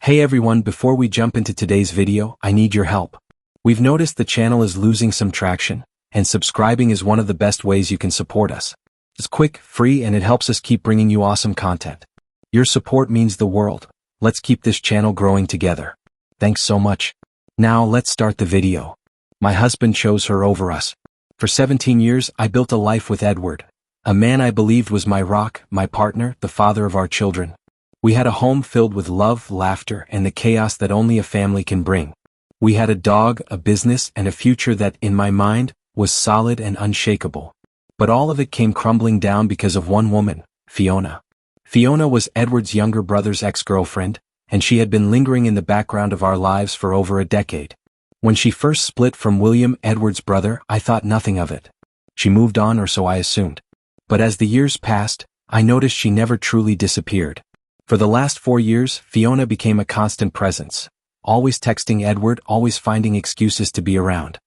Hey everyone, before we jump into today's video, I need your help. We've noticed the channel is losing some traction, and subscribing is one of the best ways you can support us. It's quick, free, and it helps us keep bringing you awesome content. Your support means the world. Let's keep this channel growing together. Thanks so much. Now let's start the video. My husband chose her over us. For 17 years, I built a life with Edward, a man I believed was my rock, my partner, the father of our children. We had a home filled with love, laughter, and the chaos that only a family can bring. We had a dog, a business, and a future that, in my mind, was solid and unshakable. But all of it came crumbling down because of one woman, Fiona. Fiona was Edward's younger brother's ex-girlfriend, and she had been lingering in the background of our lives for over a decade. When she first split from William, Edward's brother, I thought nothing of it. She moved on, or so I assumed. But as the years passed, I noticed she never truly disappeared. For the last 4 years, Fiona became a constant presence, always texting Edward, always finding excuses to be around.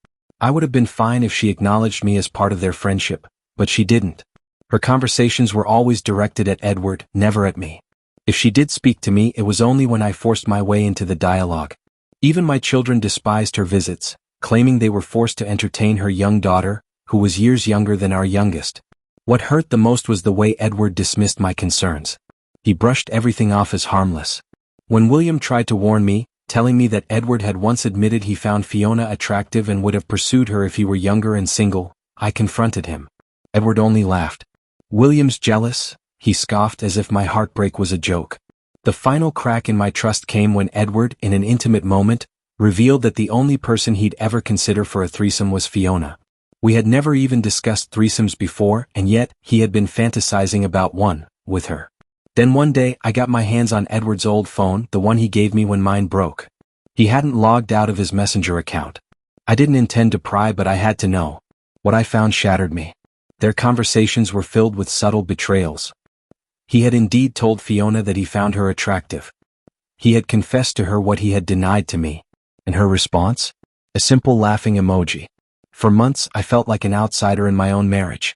I would have been fine if she acknowledged me as part of their friendship, but she didn't. Her conversations were always directed at Edward, never at me. If she did speak to me, it was only when I forced my way into the dialogue. Even my children despised her visits, claiming they were forced to entertain her young daughter, who was years younger than our youngest. What hurt the most was the way Edward dismissed my concerns. He brushed everything off as harmless. When William tried to warn me, telling me that Edward had once admitted he found Fiona attractive and would have pursued her if he were younger and single, I confronted him. Edward only laughed. "William's jealous," he scoffed as if my heartbreak was a joke. The final crack in my trust came when Edward, in an intimate moment, revealed that the only person he'd ever consider for a threesome was Fiona. We had never even discussed threesomes before, and yet, he had been fantasizing about one, with her. Then one day, I got my hands on Edward's old phone, the one he gave me when mine broke. He hadn't logged out of his Messenger account. I didn't intend to pry, but I had to know. What I found shattered me. Their conversations were filled with subtle betrayals. He had indeed told Fiona that he found her attractive. He had confessed to her what he had denied to me. And her response? A simple laughing emoji. For months, I felt like an outsider in my own marriage.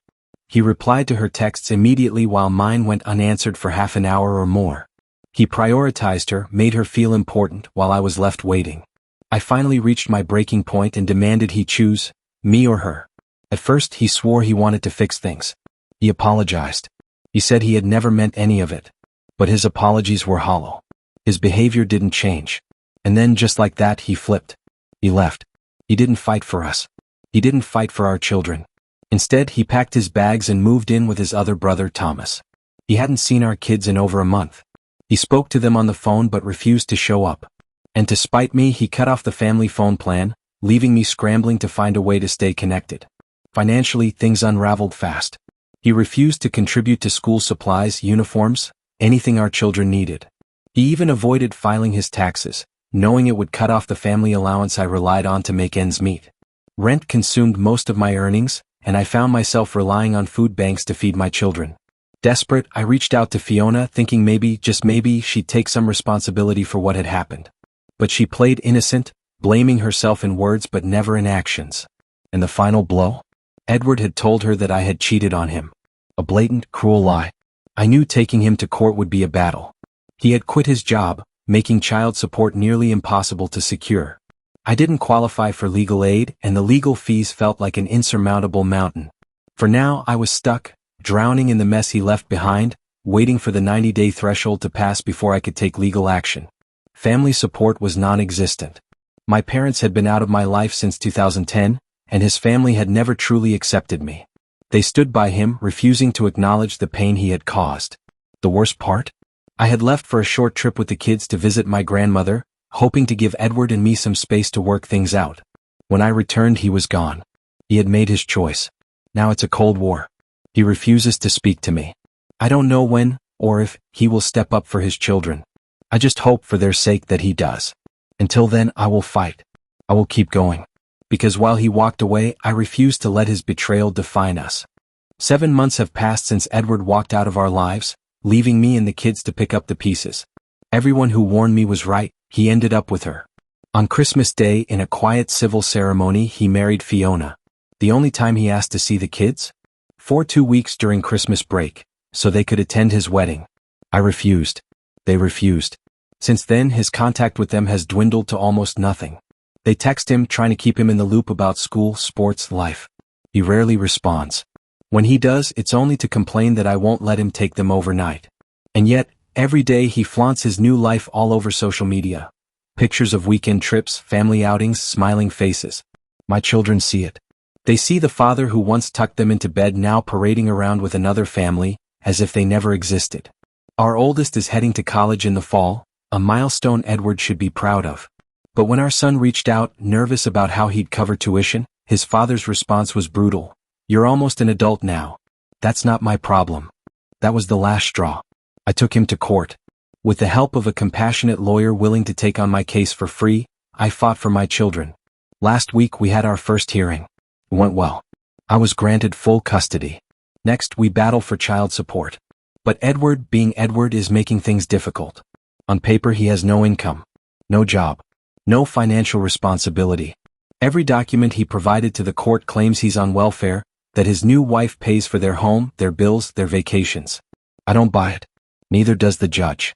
He replied to her texts immediately while mine went unanswered for half an hour or more. He prioritized her, made her feel important, while I was left waiting. I finally reached my breaking point and demanded he choose, me or her. At first, he swore he wanted to fix things. He apologized. He said he had never meant any of it. But his apologies were hollow. His behavior didn't change. And then, just like that, he flipped. He left. He didn't fight for us. He didn't fight for our children. Instead, he packed his bags and moved in with his other brother, Thomas. He hadn't seen our kids in over a month. He spoke to them on the phone but refused to show up. And to spite me, he cut off the family phone plan, leaving me scrambling to find a way to stay connected. Financially, things unraveled fast. He refused to contribute to school supplies, uniforms, anything our children needed. He even avoided filing his taxes, knowing it would cut off the family allowance I relied on to make ends meet. Rent consumed most of my earnings, and I found myself relying on food banks to feed my children. Desperate, I reached out to Fiona, thinking maybe, just maybe, she'd take some responsibility for what had happened. But she played innocent, blaming herself in words but never in actions. And the final blow? Edward had told her that I had cheated on him. A blatant, cruel lie. I knew taking him to court would be a battle. He had quit his job, making child support nearly impossible to secure. I didn't qualify for legal aid, and the legal fees felt like an insurmountable mountain. For now, I was stuck, drowning in the mess he left behind, waiting for the 90-day threshold to pass before I could take legal action. Family support was non-existent. My parents had been out of my life since 2010, and his family had never truly accepted me. They stood by him, refusing to acknowledge the pain he had caused. The worst part? I had left for a short trip with the kids to visit my grandmother, hoping to give Edward and me some space to work things out. When I returned, he was gone. He had made his choice. Now it's a cold war. He refuses to speak to me. I don't know when, or if, he will step up for his children. I just hope for their sake that he does. Until then, I will fight. I will keep going. Because while he walked away, I refused to let his betrayal define us. 7 months have passed since Edward walked out of our lives, leaving me and the kids to pick up the pieces. Everyone who warned me was right. He ended up with her. On Christmas Day, in a quiet civil ceremony, he married Fiona. The only time he asked to see the kids? For 2 weeks during Christmas break, so they could attend his wedding. I refused. They refused. Since then, his contact with them has dwindled to almost nothing. They text him, trying to keep him in the loop about school, sports, life. He rarely responds. When he does, it's only to complain that I won't let him take them overnight. And yet, every day he flaunts his new life all over social media. Pictures of weekend trips, family outings, smiling faces. My children see it. They see the father who once tucked them into bed now parading around with another family, as if they never existed. Our oldest is heading to college in the fall, a milestone Edward should be proud of. But when our son reached out, nervous about how he'd cover tuition, his father's response was brutal. "You're almost an adult now. That's not my problem." That was the last straw. I took him to court. With the help of a compassionate lawyer willing to take on my case for free, I fought for my children. Last week we had our first hearing. It went well. I was granted full custody. Next, we battle for child support. But Edward, being Edward, is making things difficult. On paper, he has no income, no job, no financial responsibility. Every document he provided to the court claims he's on welfare, that his new wife pays for their home, their bills, their vacations. I don't buy it. Neither does the judge.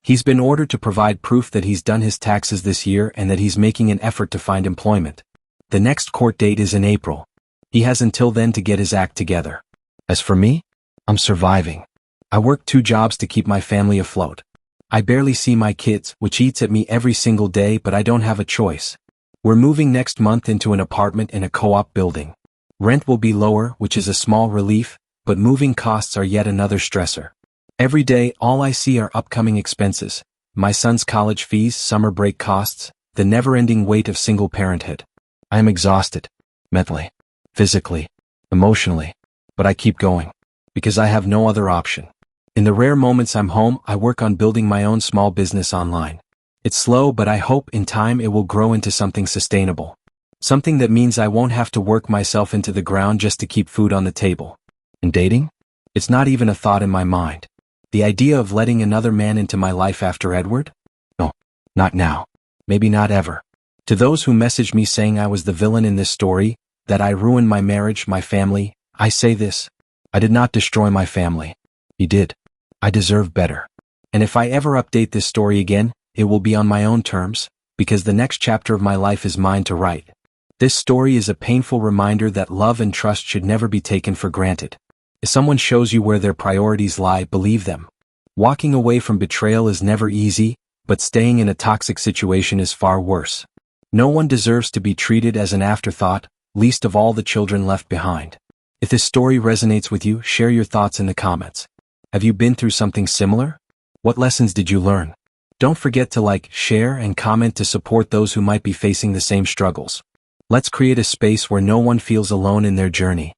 He's been ordered to provide proof that he's done his taxes this year and that he's making an effort to find employment. The next court date is in April. He has until then to get his act together. As for me, I'm surviving. I work 2 jobs to keep my family afloat. I barely see my kids, which eats at me every single day, but I don't have a choice. We're moving next month into an apartment in a co-op building. Rent will be lower, which is a small relief, but moving costs are yet another stressor. Every day, all I see are upcoming expenses. My son's college fees, summer break costs, the never-ending weight of single parenthood. I am exhausted. Mentally, physically, emotionally. But I keep going. Because I have no other option. In the rare moments I'm home, I work on building my own small business online. It's slow, but I hope in time it will grow into something sustainable. Something that means I won't have to work myself into the ground just to keep food on the table. And dating? It's not even a thought in my mind. The idea of letting another man into my life after Edward? No, not now. Maybe not ever. To those who messaged me saying I was the villain in this story, that I ruined my marriage, my family, I say this. I did not destroy my family. He did. I deserve better. And if I ever update this story again, it will be on my own terms, because the next chapter of my life is mine to write. This story is a painful reminder that love and trust should never be taken for granted. If someone shows you where their priorities lie, believe them. Walking away from betrayal is never easy, but staying in a toxic situation is far worse. No one deserves to be treated as an afterthought, least of all the children left behind. If this story resonates with you, share your thoughts in the comments. Have you been through something similar? What lessons did you learn? Don't forget to like, share, and comment to support those who might be facing the same struggles. Let's create a space where no one feels alone in their journey.